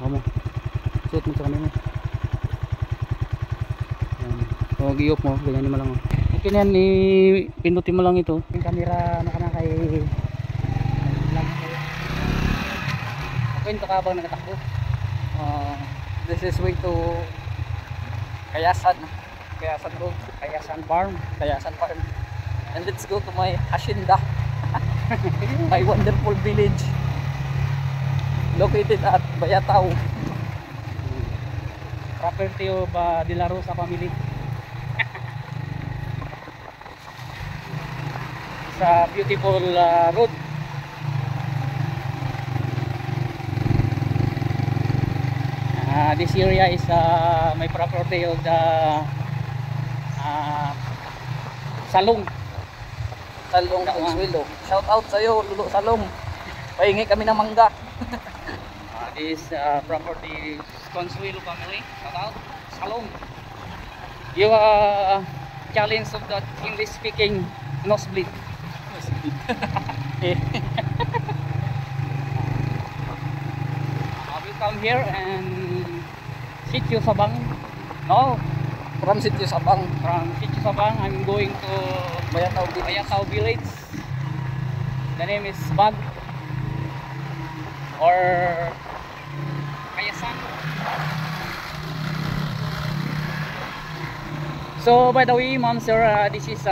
kamo. Suot mo sa kanina. So giyok mo, ganyan mo lang. Okay na yan, pindutin mo lang ito. Yung camera ano ka na kay lang kayo. Okay, ito ka bang nagatakbo? This is way to Kayasan Road, Kayasan Farm. And let's go to my hacienda. My wonderful village located at Bayatao, property of De La Rosa family. It's a beautiful road. This area is my property of the Salong Consuelo. Shout out sa iyo, Lulu Salong. Pahingi kami ng mangga. This property Consuelo family. Shout out Salong. You challenge of the English speaking nosebleed. I will come here and Sitio Sabang. No, from Sitio Sabang. I'm going to Bayatao village. The name is Bag or Kayasan. So by the way, ma'am sir, this is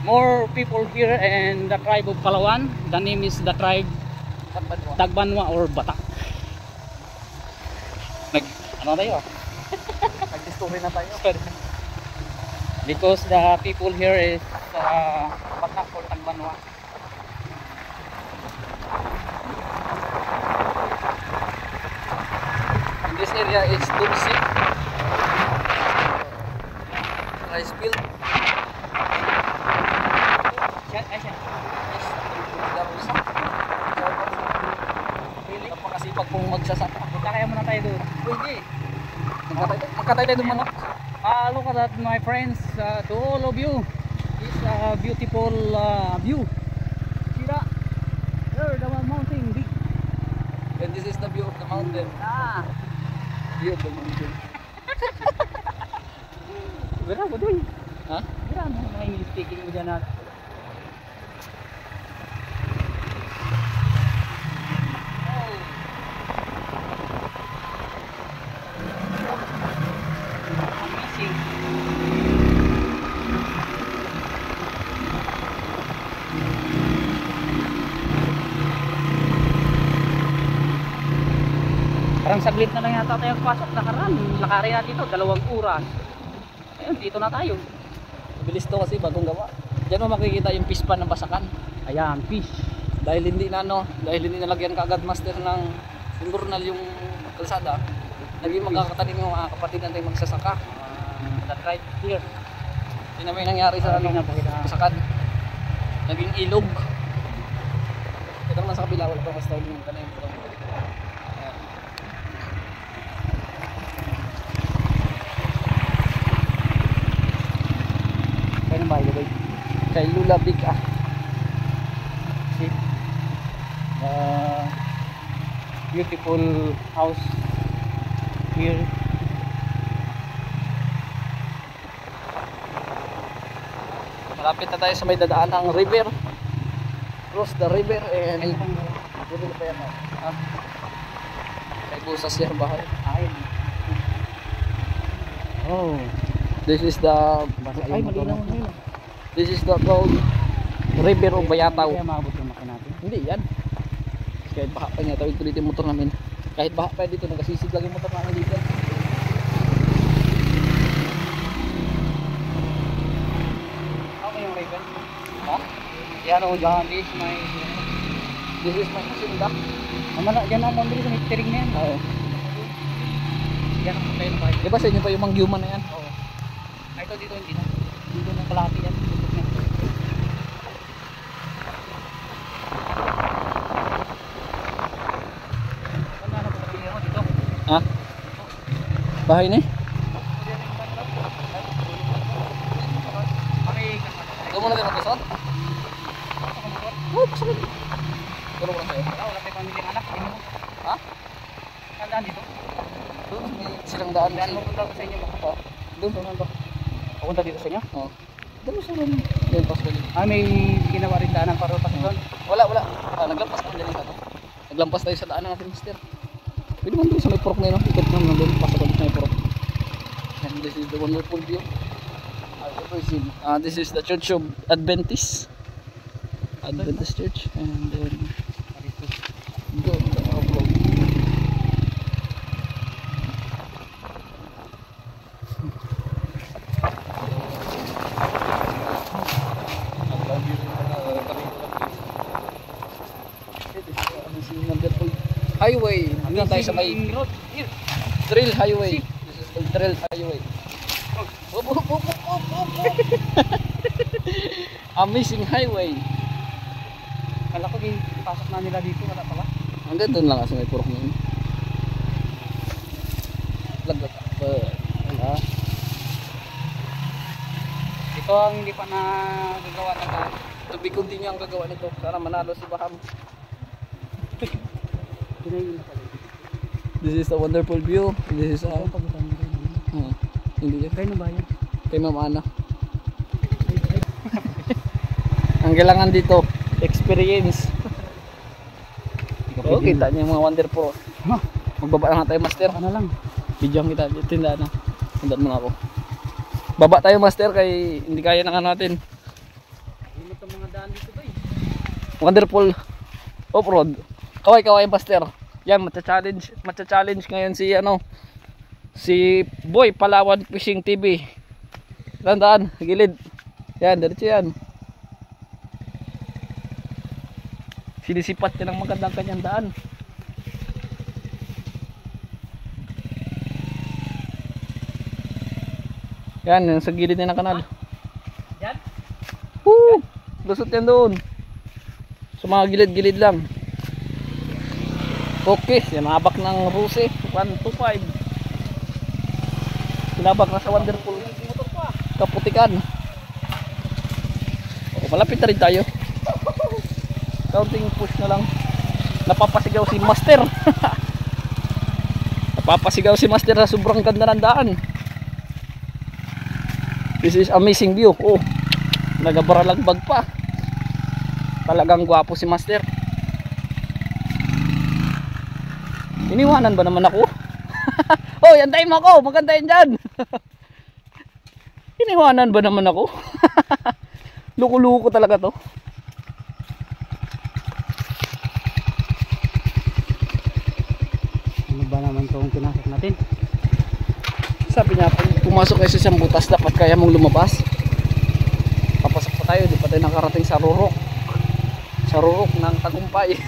more people here and the tribe of Palawan. The name is the tribe Tagbanwa or Batak. Ano tayo? Nag-story na tayo. Because the people here is Batak or Tagbanwa. And this area is Dulce rice field. Napakasipag pong magsasaka. Punta kaya muna tayo doon. Pwede. Magkatay tayo doon muna. Look at that my friends, to all of you. This beautiful view. See that? There, the mountain big. And this is the view of the mountain. View of the mountain. Berapa mo doon? Ha? Berapa mo mga English speaking mo dyan natin? Parang saglit na lang yata tayo pasok. Lakarin natin ito, 2 oras. Ayun, dito na tayo. Bilis to kasi bagong gawa. Diyan mo makikita yung fish pan ng Basakan. Ayan, fish. Dahil hindi nalagyan kaagad master ng invernal yung kalsada, naging magkakatanim yung mga kapatid natin magsasaka. That right here. Yun na may nangyari sa Basakan. Naging ilog. Ito naman sa kabila, wala pa mas tawag yung tanim. Kay Lula Big see beautiful house here. Malapit na tayo sa may dadaan ng river. Cross the river and kay Busas yan bahay. Oh, this is the This is the called River of Bayatao. Kaya maabot yung makina natin? Hindi yan. Kahit baha pa niya, tawid ko dito yung motor namin. Kahit baha pa dito, nagasisid lang yung motor namin dito. Ano yung river? Ha? Yan o, this is my hacienda. Diyan na lang dito, may tiring na yan. Oo. Yan ang tayo na tayo. Diba sa inyo pa yung mangyuman na yan? Oo. Ito dito hindi na. Dito na kalati yan. Ha? Bahay ni? Ito muna tayo mag-usot? Oo, pasalit. Tulong lang sa'yo. Wala tayo pamiling anak. Ha? Kandaan dito? Doon, may silang daan. Daan mo punta sa inyo ba? Doon, doon, doon. Papunta dito sa inyo? Oo. Doon sa doon. Doon, pas balik. May ginawa rin daanan para pasok doon? Wala. Naglampas pa dali ka to. Naglampas tayo sa daan ng ating master. Pwede man doon sa may porok na yun. Ikot naman doon. Pasok doon sa may porok. And this is the wonderful view. This is the Church of Adventist Church. And then doon the road. Highway. Dito tayo sa may road. Here. Trail Highway. This is the Trail Highway. Op. Amazing highway. Kala ko pasok na nila dito, wala pala. Hanggang doon lang kasi may purok na yun. Lagot. Wala. Ito ang hindi pa nagagawa na daan. To be continue ang gagawa nito. Sana manalo si Baham. Pinayin na pala. This is a wonderful view. This is a... hindi yan. Kayo na ba yan? Kay Ma'am Ana. Ang kailangan dito, experience. Oh, kita niyo yung mga wonderful. Magbaba lang tayo, master. Ano lang? Video kita, tindaan na. Tindaan mo na ako. Baba tayo, master, kay hindi kaya na natin. Limot ang mga daan dito ba eh. Wonderful off-road. Kaway, master. Yan, matcha-challenge ngayon si Boy Palawan Fishing TV. Daan, gilid. Yan, diretso yan. Sinisipat niya ng magandang kanyang daan. Yan, sa gilid niya ng kanal. Yan? Woo! Lusot yan doon. Sa mga gilid-gilid lang. Okay, sinabak ng Ruse 125. Sinabak na sa wonderful Kaputikan. Malapit na rin tayo. Counting push na lang. Napapasigaw si Master. Napapasigaw si Master sa sobrang ganda ng daan. This is amazing view. Oh, nagabaralangbag pa. Talagang gwapo si Master. Iniwanan ba naman ako? Oh, yantayin mo ako. Maganda yun dyan. Iniwanan ba naman ako? Luko-luko talaga to. Ano ba naman itong pinasok natin? Sabi niya, pag pumasok kayo sa isang butas, dapat kaya mong lumabas. Papasok pa tayo, di pa tayo nakarating sa rurok. Sa rurok ng tagumpay.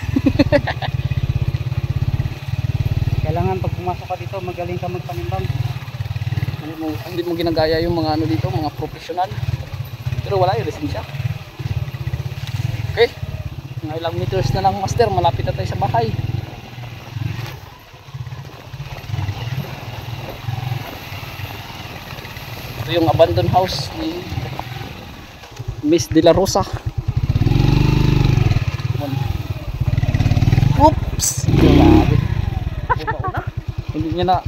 Kailangan pag pumasok ka dito, magaling ka magpanimbang. Hindi mo ginagaya yung mga ano dito, mga professional. Pero wala yung lisensya. Okay, mga ilang meters na lang, master, malapit na tayo sa bahay. Ito yung abandoned house ni Miss De La Rosa. Oops! Grabe.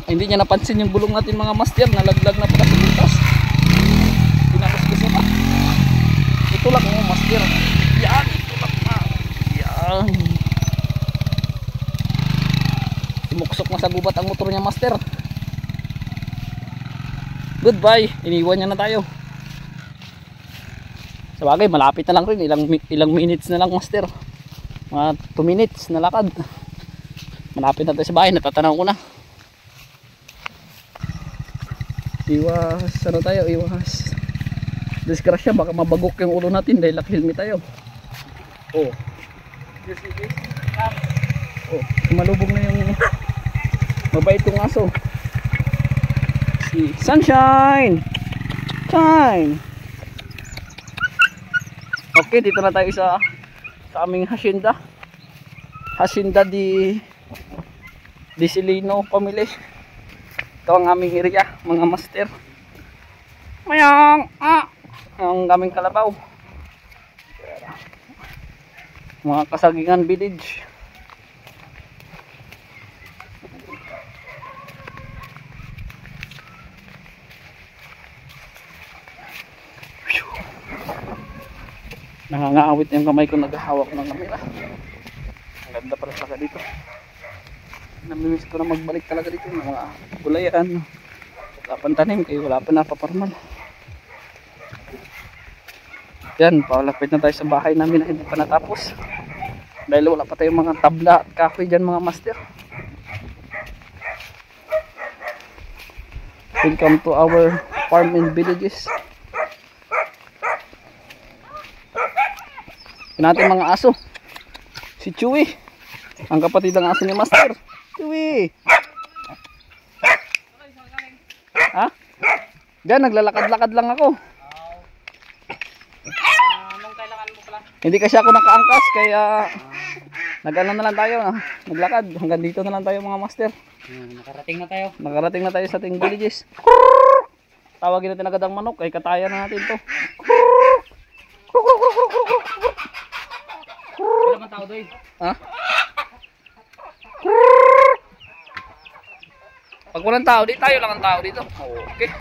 Hindi niya napansin yung bulong natin, mga master, nalaglag na pala sa butas. Pinakas pa. Ito lang mo, master. Yan, ito lang na. Yan. Sumuksok na sa gubat ang motor niya, master. Goodbye. Iniwan niya na tayo. Sa bagay, malapit na lang rin. Ilang minutes na lang, master. Mga 2 minutes na lakad. Malapit na tayo sa bahay. Natatanaw ko na. Iwas, ano tayo? Iwas disgrasya, baka mabagok yung ulo natin dahil naka-helmet tayo. Oh. Oh, malubog na yung mabait kong aso. Si Sunshine. Shine. Okay, dito na tayo sa aming hacienda. Hacienda di Silino Family. Ito ang aming area, mga master. Mayang ang aming kalabaw. Mga Kasagingan Village. Nangangaawit yung kamay ko, naghahawak ng kamera. Ang ganda pala talaga dito. Namimiss ko na magbalik talaga dito ng mga gulayan. Wala pang tanim kayo, wala pa napaparmal. Yan, palapit na tayo sa bahay namin na hindi pa natapos. Dahil wala pa tayong mga tabla at kahoy dyan mga master. Welcome to our farm and villages. Yan natin mga aso. Si Chewy, ang kapatid ng aso ni Master. Chewy! Ha? Diyan, naglalakad-lakad lang ako. Anong kailangan mo pala? Hindi kasi ako nakaangkas, kaya nag-ano na lang tayo. Naglakad, hanggang dito na lang tayo mga master. Nakarating na tayo. Nakarating na tayo sa ating villages. Tawagin natin agad ang manok, ay katayan na natin to. Wala man tao doon. Ha? Pag walang tao, di tayo lang ang tao dito. Okay.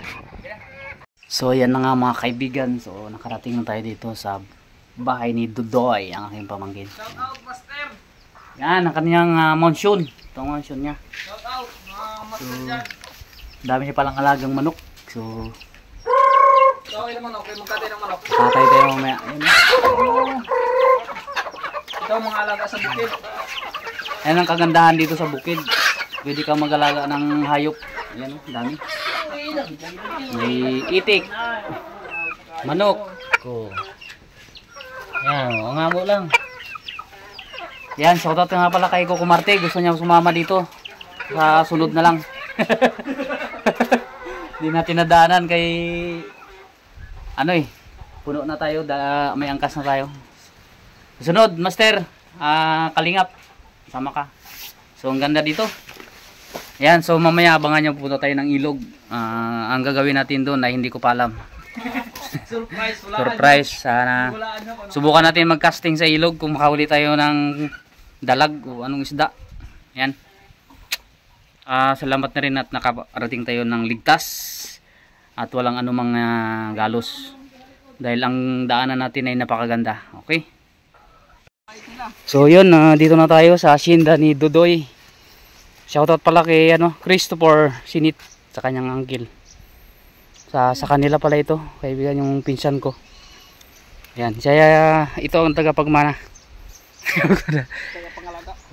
So yan na nga mga kaibigan. So nakarating na tayo dito sa bahay ni Dudoy, ang aking pamangkin. Shout out master. Yan ang kanyang mansion. Ito ang mansion niya. Shout out mga master dyan. Dami niya palang alagang manok. So So ilang manok, kayo magkatay ng manok. patay tayo mamaya. Yan. Ito ang mga alaga sa bukid. Yan ang kagandahan dito sa bukid. Pwede ka mag-alaga ng hayop. Ayan o, dami. May itik. Manok. Ko. Yan, o nga mo lang. Yan, shoutout nga pala kay Coco Marte. Gusto niya sumama dito. Sa sunod na lang. Hindi natin nadaanan kay ano eh. Puno na tayo. May angkas na tayo. Sunod, Master. Kalingap. Sama ka. So, ang ganda dito. Yan, so mamaya abangan nyo pupunta tayo ng ilog. Ang gagawin natin doon ay hindi ko pa alam. Surprise, wala. Surprise. Sana subukan natin mag-casting sa ilog kung makahuli tayo ng dalag o anong isda. Yan. Salamat na rin at nakarating tayo ng ligtas at walang anumang galos. Dahil ang daanan natin ay napakaganda. Okay? So yun, dito na tayo sa hacienda ni Dudoy. Shoutout pala kay Christopher Sinit sa kanyang uncle. Sa kanila pala ito, kaibigan yung pinsan ko. Yan, siya ito ang tagapagmana.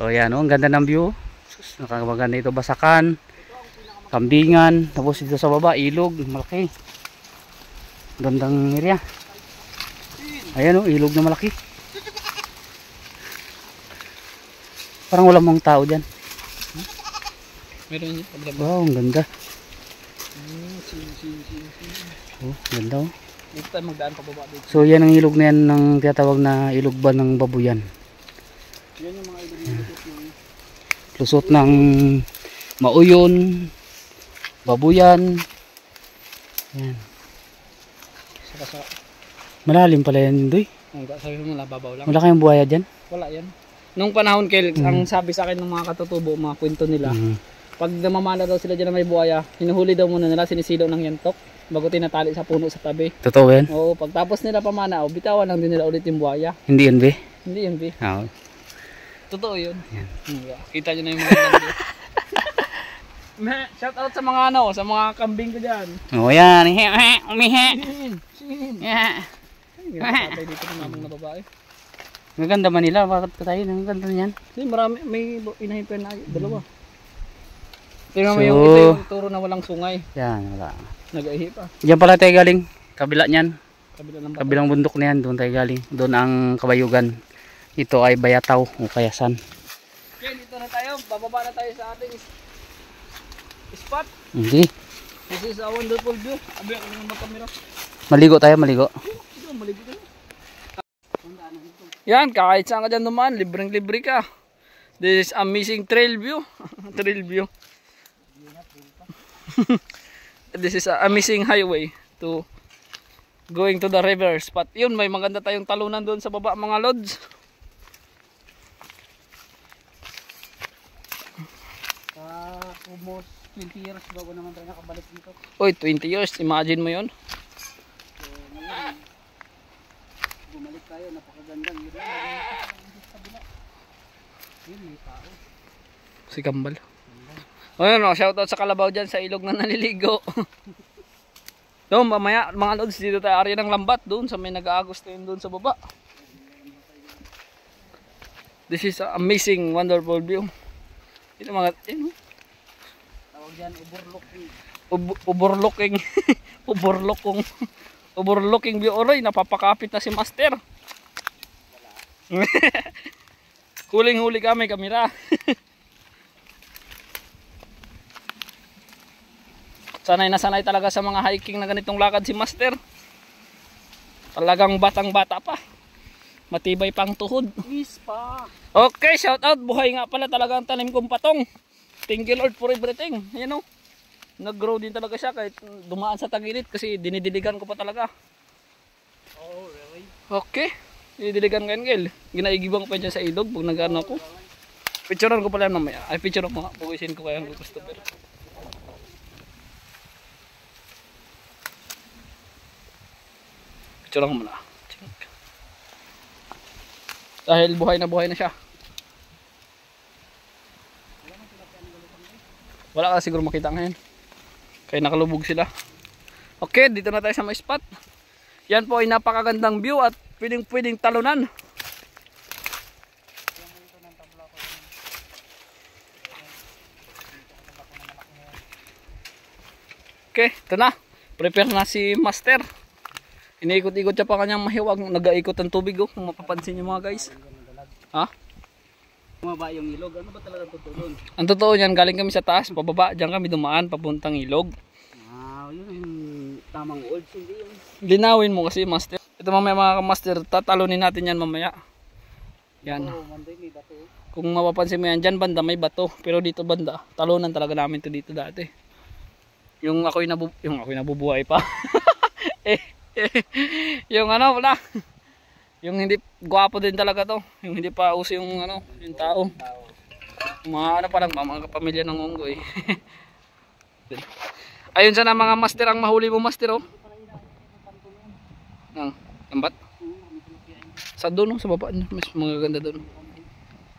Oh yan, ang ganda ng view. Nakakaganda ito, Basakan, Kambingan, tapos dito sa baba ilog, malaki. Gandang area. Ayan ilog na malaki. Parang wala mong tao diyan. Meron yun. Wow, ang ganda. Oh, ganda oh. Dito tayo magdaan pababa dito. So yan ang ilog na yan ng tinatawag na ilog ba ng babuyan. Yan yung mga ilog ng Lusot ng Mauyon, Babuyan. Yan. Saka Malalim pala yan, Doy. sabi mo lababaw lang. Wala kayong buhaya dyan? Wala yan. Nung panahon kay ang sabi sa akin ng mga katutubo, mga kwento nila, pag namamala daw sila dyan na may buhaya, hinuhuli daw muna nila, sinisilaw ng yantok bago tinatali sa puno sa tabi. Totoo yan? Oo, pagtapos nila pamana, bitawan lang din nila ulit yung buhaya. Hindi yan, be? Hindi yun, be. Oo. Totoo yun. Yan. Kita nyo na yung mga ganda. Shout out sa mga sa mga kambing ko dyan. Oo yan. Umihi. Yeah. Patay dito ng mamang na babae. Maganda Manila, bakit pa tayo? Ang ganda niyan. Marami, may inahin pa na dalawa. Tingnan mo So, yung ito yung turo na walang sungay. Yan, wala. Nag-ihi pa. Diyan pala tayo galing. Kabila niyan. Kabila ng Kabilang bundok na yan. Doon tayo galing. Doon ang Kabayugan. Ito ay Bayataw o Kayasan. Okay, dito na tayo. Bababa na tayo sa ating spot. Hindi. This is a wonderful view. Abi ako ng kamera. Maligo tayo, maligo. Ito, maligo tayo. Yan, kahit saan ka dyan dumaan, libreng-libre ka. This is amazing trail view. Trail view. This is a amazing highway to going to the river spot. Yun, may maganda tayong talunan doon sa baba mga lods. Almost 20 years bago naman tayo nakabalik dito. Oy, 20 years. Imagine mo yun. Bumalik Balik tayo, napakagandang yun. Yun, may tao. Si Kambal. Ayun, no, shoutout sa kalabaw dyan sa ilog na naliligo. Doon, mamaya, mga lods, dito tayo area ng lambat. Doon, sa may nag-aagos na yun doon sa baba. This is an amazing, wonderful view. Ito mga, Tawag dyan, overlooking. Overlooking. Overlooking view. Oray, napapakapit na si Master. Huling-huli kami, kamera. Sanay na sanay talaga sa mga hiking na ganitong lakad si Master. Talagang batang-bata pa. Matibay pang tuhod. Please pa. Okay, shout out. Buhay nga pala talaga ang tanim kong patong. Thank you Lord for everything. You know, nag-grow din talaga siya kahit dumaan sa tagilid kasi dinidiligan ko pa talaga. Oh, really? Okay. Dinidiligan ko yan, Gil. Ginaigibang ko pa dyan sa ilog pag nag-ano ako. Picturean ko pala mamaya. Ay, picture ko nga. Buwisin ko kaya ang customer. Picture ko muna. Dahil buhay na siya. Wala ka siguro makita ngayon. Kaya nakalubog sila. Okay, dito na tayo sa may spot. Yan po ay napakagandang view at pwedeng talunan. Okay, ito na. Prepare na si Master. Iniikot-ikot siya pa kanyang mahiwag. Nag-aikot ang tubig, oh, kung mapapansin nyo mga guys. Ha? Bumaba yung ilog. Ano ba talaga totoo doon? Ang totoo niyan, galing kami sa taas, pababa, diyan kami dumaan papuntang ilog. Yun yung tamang old. Hindi yung... Linawin mo kasi, Master. Ito mamaya mga Master, tatalunin natin yan mamaya. Yan. Oh, Monday may bato. Kung mapapansin mo yan, dyan banda may bato. Pero dito banda, talunan talaga namin to dito dati. Yung ako'y nabubuhay pa. Yung ano wala. Yung hindi gwapo din talaga to. Yung hindi pa uso yung ano, yung tao. Mga ano pa lang, mga kapamilya ng unggoy. Ayun sana mga Master ang mahuli mo, Master, oh. Ang lambat. Sa doon, sa baba, mas magaganda doon.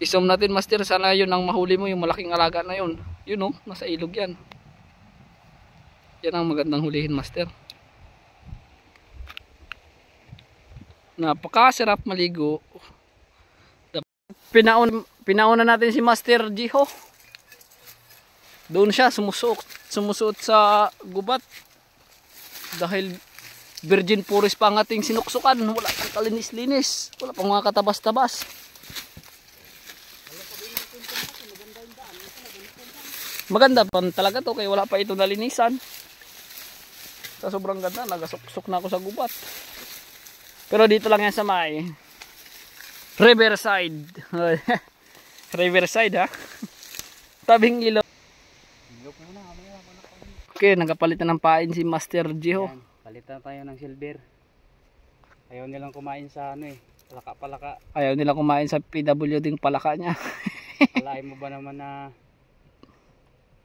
I-zoom natin, Master, sana yun ang mahuli mo, yung malaking alaga na yun. Yun, oh, nasa ilog yan. Yan ang magandang hulihin, Master. Napakasarap maligo. Pinauna natin si Master Jiho. Doon siya sumusuot sa gubat. Dahil virgin puris pa ang ating sinuksukan. Wala pang kalinis-linis. Wala pang mga katabas-tabas. Maganda pa talaga to kaya wala pa ito nalinisan. Sa sobrang ganda, nagasuk-suk na ako sa gubat. Pero dito lang yan sa may Riverside. Riverside, ha. Tabing ilog. Okay, nagapalitan ng pain si Master Jiho. Palitan tayo ng silver. Ayaw nilang kumain sa ano palaka-palaka. Ayaw nilang kumain sa PWD palaka niya. Alain mo ba naman na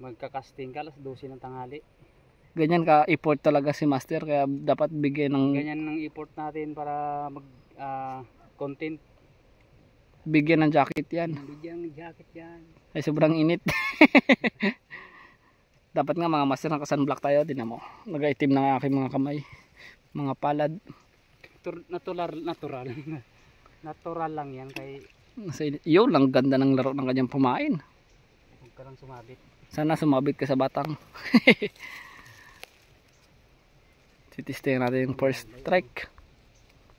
magkakasting ka alas 12 ng tanghali? Ganyan ka effort talaga si Master kaya dapat bigyan ng ganyan ng effort natin para mag content. Bigyan ng jacket yan. Bigyan ng jacket yan. Ay sobrang init. Dapat nga mga Master naka-sunblock tayo, tinan mo. Nag-itim na aking mga kamay. Mga palad. Natural. Natural lang yan kay yun lang ganda ng laro ng kanyang pamain. Huwag ka lang sumabit. Sana sumabit ka sa batang. Titesting natin yung first strike.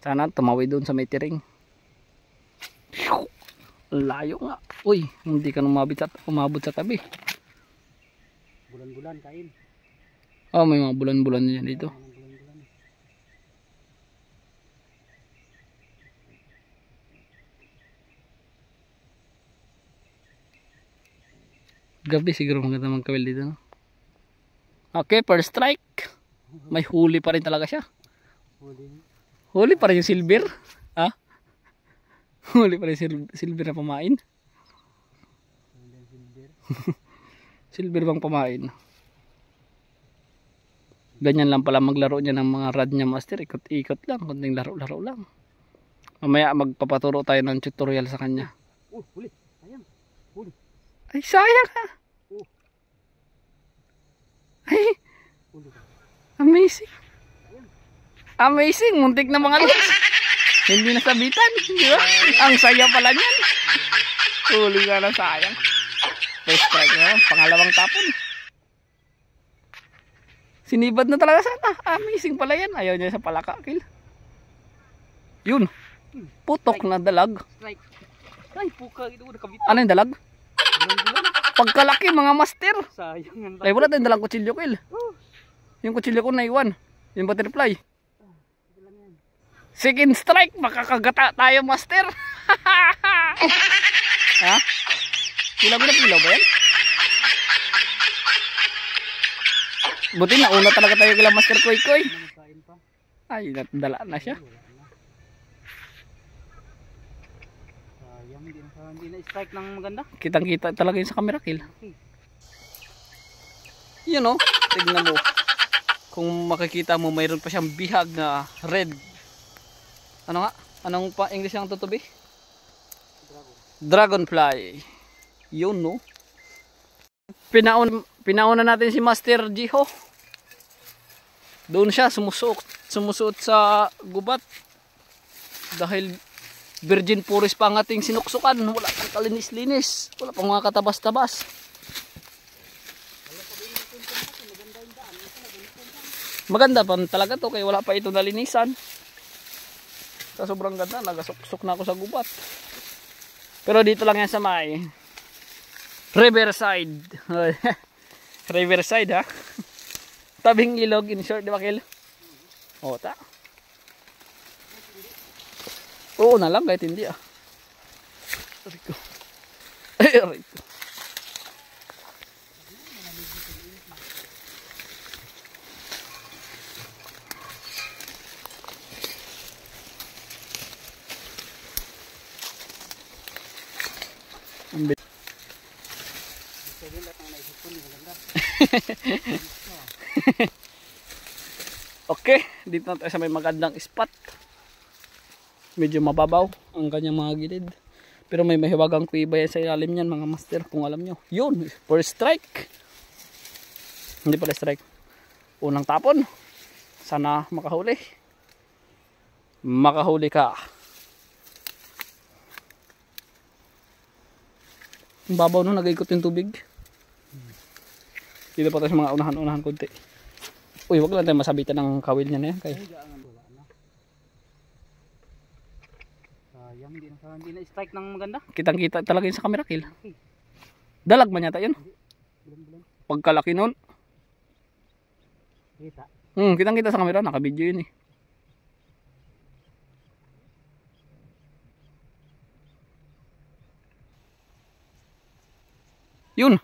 Sana tumawid doon sa may tiring. Layo nga. Uy, hindi ka umabot sa tabi. Bulan-bulan kain. Oh, may mga bulan-bulan yan dito. Gabi siguro maganda magkawil dito, no? Okay, first strike. May huli pa rin talaga siya. Huli pa rin yung silver. Ha? Huli pa rin silver na pamain. Silver bang pamain? Ganyan lang pala maglaro niya ng mga rad niya, Master. Ikot-ikot lang. Kunting laro-laro lang. Mamaya magpapaturo tayo ng tutorial sa kanya. Huli. Sayang. Huli. Ay, sayang ha. Ay, Huli ka. amazing. Amazing, muntik na mga lods. Hindi nasabitan, di ba? Ang saya pala niyan. Huli nga na, sayang. First strike na, pangalawang tapon. Sinibad na talaga sana. Amazing pala yan. Ayaw niya sa palaka, kill. Yun. Putok na dalag. Strike. Ay, puka. Ito nakabit. Ano yung dalag? Pagkalaki mga master. Sayang. Ay, wala tayong dalang kutsilyo, kill. Yung kutsilyo ko naiwan. Yung butterfly. Second strike. Makakagata tayo, master. Ha? Kilaw na kilaw ba yan? Buti na una talaga tayo kila Master Koy Koy. Ay, natdala na siya. Sayang, hindi na strike ng maganda. Kitang kita talaga yun sa camera, kill. Yun o, tignan mo. Kung makikita mo, mayroon pa siyang bihag na red. Ano nga? Anong pa English ang tutubi? Dragonfly. Yun no. Pinauna natin si Master Jiho. Doon siya sumusuot sa gubat. Dahil virgin puris pa ang ating sinuksukan. Wala pang kalinis-linis. Wala pang mga katabas-tabas. Maganda pa talaga to kaya wala pa ito nalinisan. Sa sobrang ganda, nagasuksok na ako sa gubat. Pero dito lang yan sa may Riverside. Riverside ha. Tabing ilog in short, di ba Kil? O ta. Oo na lang kahit hindi ah. Ariko. Ay, ariko. Okay, dito na tayo sa may magandang spot. Medyo mababaw ang kanyang mga gilid. Pero may mahiwagang kuiba yan sa ilalim niyan mga master kung alam nyo. Yun, first strike. Hindi pala strike. Unang tapon. Sana makahuli. Makahuli ka. Ang babaw no, nag-ikot yung tubig. Dito pa tayo sa mga unahan-unahan konti. Uy, wag lang tayo masabitan ng kawil niya na yan. Kaya. Sayang, hindi na strike ng maganda. Kitang kita talaga yun sa camera, Kill. Dalag man yata yun. Pagkalaki nun. Kita. Kitang kita sa camera, naka-video yun eh. Yun.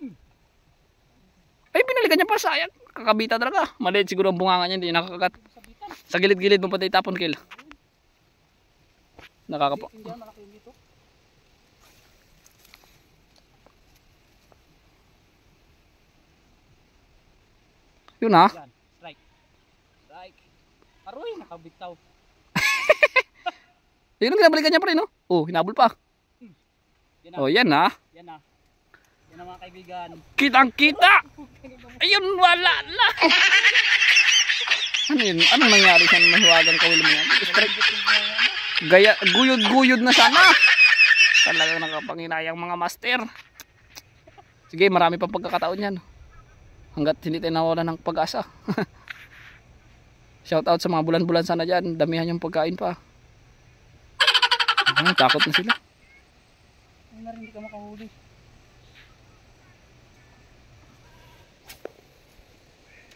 Ay, pinalikan niya pa, sayang. Kakabita talaga. Maliit siguro ang bunganga niya, hindi nakakagat. Sa gilid-gilid mo pati itapon, Kill. Nakakapa. Yun ha. Strike. Strike. Aroy, nakabitaw. Yun ang kinabalikan niya pa rin, no? Oh, hinabol pa. Yan na. Oh, yan ha. Yan na. Yan na mga kaibigan. Kitang-kita! Ayun, wala na! Ano yun? Anong nangyari sa mahiwagang kawil mo yan? Gaya, guyod-guyod na sana! Talagang nakapanginayang mga master. Sige, marami pang pagkakataon yan. Hanggat hindi tayo nawala ng pag-asa. Shout out sa mga bulan-bulan sana dyan. Damihan yung pagkain pa. Takot na sila. Ay na rin, hindi ka makahuli.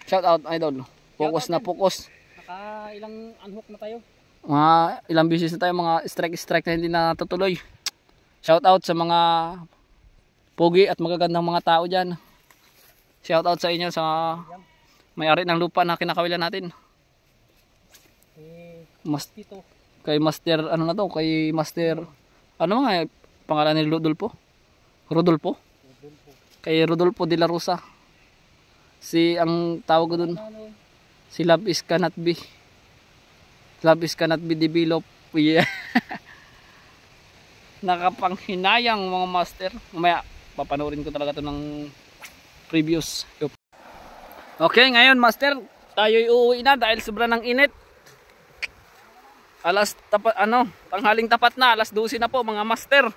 Shout out, idol. Focus na focus. Naka ilang unhook na tayo. Mga ilang beses na tayo, mga strike na hindi natutuloy. Shout out sa mga pogi at magagandang mga tao dyan. Shout out sa inyo sa may-ari ng lupa na kinakawilan natin. Dito. Kay Master, ano na to? Kay Master, ano nga pangalan ni Rodolfo? Rodolfo? Kay Rodolfo de la Rosa. Si, ang tawag ko dun, si Love is cannot be. Love is cannot be developed. Yeah. nakapanghinayang mga master. Mamaya papanoorin ko talaga to ng previous. Okay, ngayon master, tayo'y uuwi na dahil sobra ng init. Tanghaling tapat na, alas 12 na po mga master.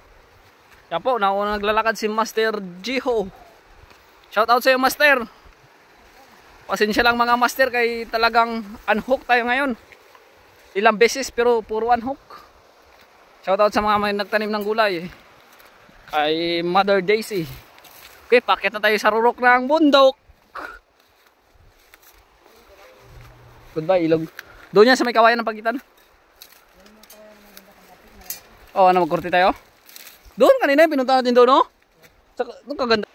Kaya po, nauna naglalakad si Master Jiho. Shout out sa iyo master. Pasensya lang mga master kay talagang unhook tayo ngayon. Ilang beses pero puro unhook. Shout out sa mga may nagtanim ng gulay. Kay Mother Daisy. Okay, paket na tayo sa rurok ng bundok. Goodbye ilog. Doon yan sa may kawayan ng pagitan. Oh, ano magkurti tayo? Doon kanina yung pinunta natin doon, no? Doon kaganda.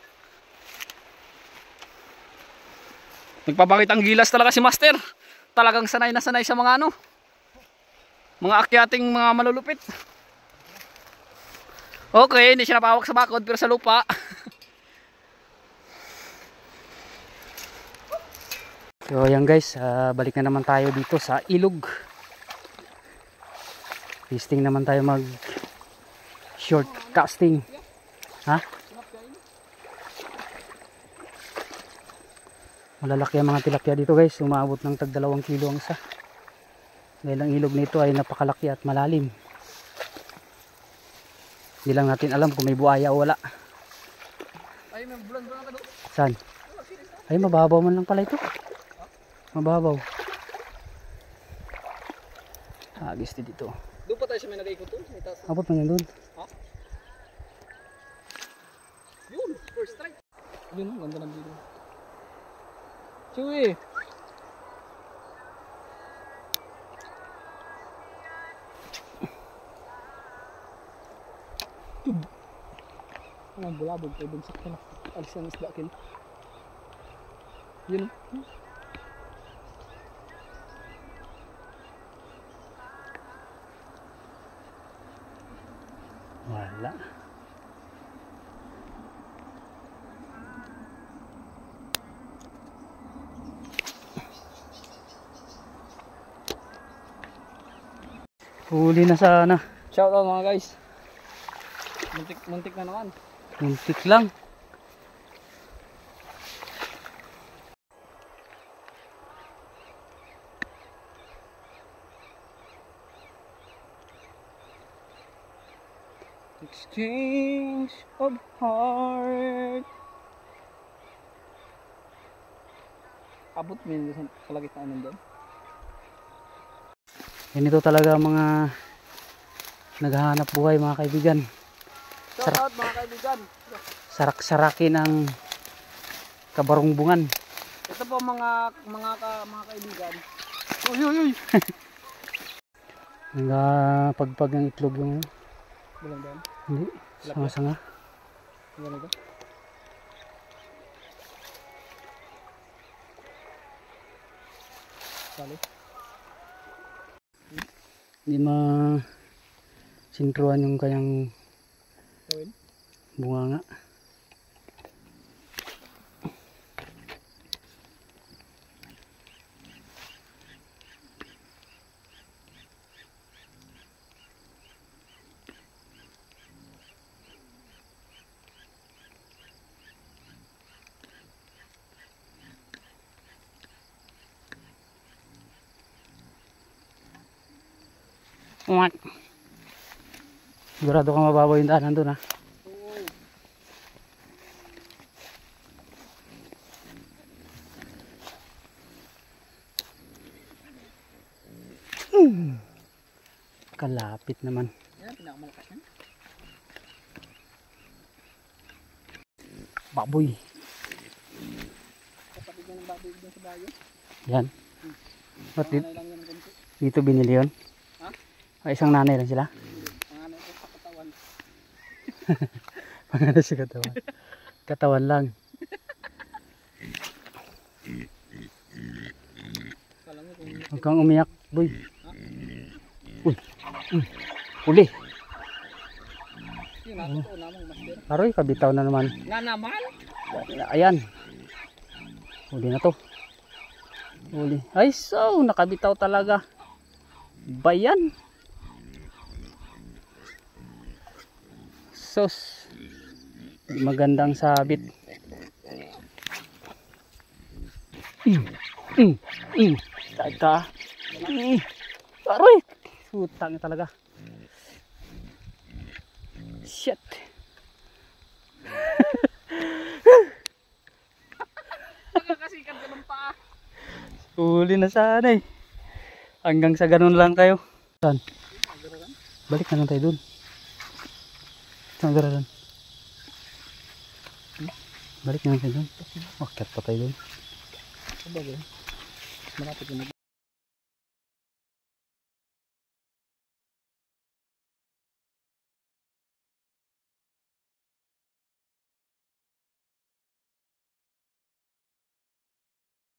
Nagpapakitang gilas talaga si Master. Talagang sanay na sanay sa mga mga akyating mga malulupit. Okay, hindi siya napahawak sa bakod pero sa lupa. So ayan guys, balik na naman tayo dito sa ilog. Listing naman tayo mag short casting. Ha? Malalaki ang mga tilapia dito guys. Umabot ng tag 2 kilo ang isa. Dahil ang ilog nito ay napakalaki at malalim. Hindi lang natin alam kung may buhaya o wala. Ay, may bulan-bulan ka doon. Saan? Ay, mababaw man lang pala ito. Mababaw. Agis dito. Doon pa tayo sa may nag-ikot doon. Abot man yan doon. Ha? Yun, first strike. Yun, ganda ng video. Chewy! Ang bulabog kayo bagsak ka na. Alis ang isda kin. Yun. Wala. Huli na sana. Shout out mga guys. Muntik na naman. Muntik lang. Exchange of heart. Abot mo yun sa kalagitnaan nun doon. Ganito talaga mga naghahanap buhay mga kaibigan. Shout out mga kaibigan. Sarak-sarakin ang kabarungbungan. Ito po mga kaibigan. Uy. Nagpagpag ng itlog yung Bulan doon. hindi, sanga-sanga. Ganito. Sali. Hindi sintruan yung kanyang bunga nga. Umat. Sigurado ka mababaw yung daanan doon ha. Kalapit naman. Yan, pinakamalakas yan. Baboy. Kapatid ng baboy dyan sa bayo. Yan. Ba't Nanay lang yan ganito. dito binili yun? Ha? Ay, isang nanay lang sila? Panganay ko sa katawan. Panganay sa katawan. Katawan lang. Kala mo kung Huwag kang umiyak, boy. Uy. Uli. yun natin namang master. Aroy, kabitaw na naman. Na naman? Ayan. Uli na to. Uli. Ay, so, nakabitaw talaga. Bayan. sus. Magandang sabit. Tata. Aray. Utang talaga. Shit. Nagkakasikat ka ng paa. Huli na sana eh. Hanggang sa ganun lang kayo. Saan? Balik na lang tayo dun. Saan gararan? Balik na lang tayo dun. Akyat pa tayo dun. Sabagay. Malapit na.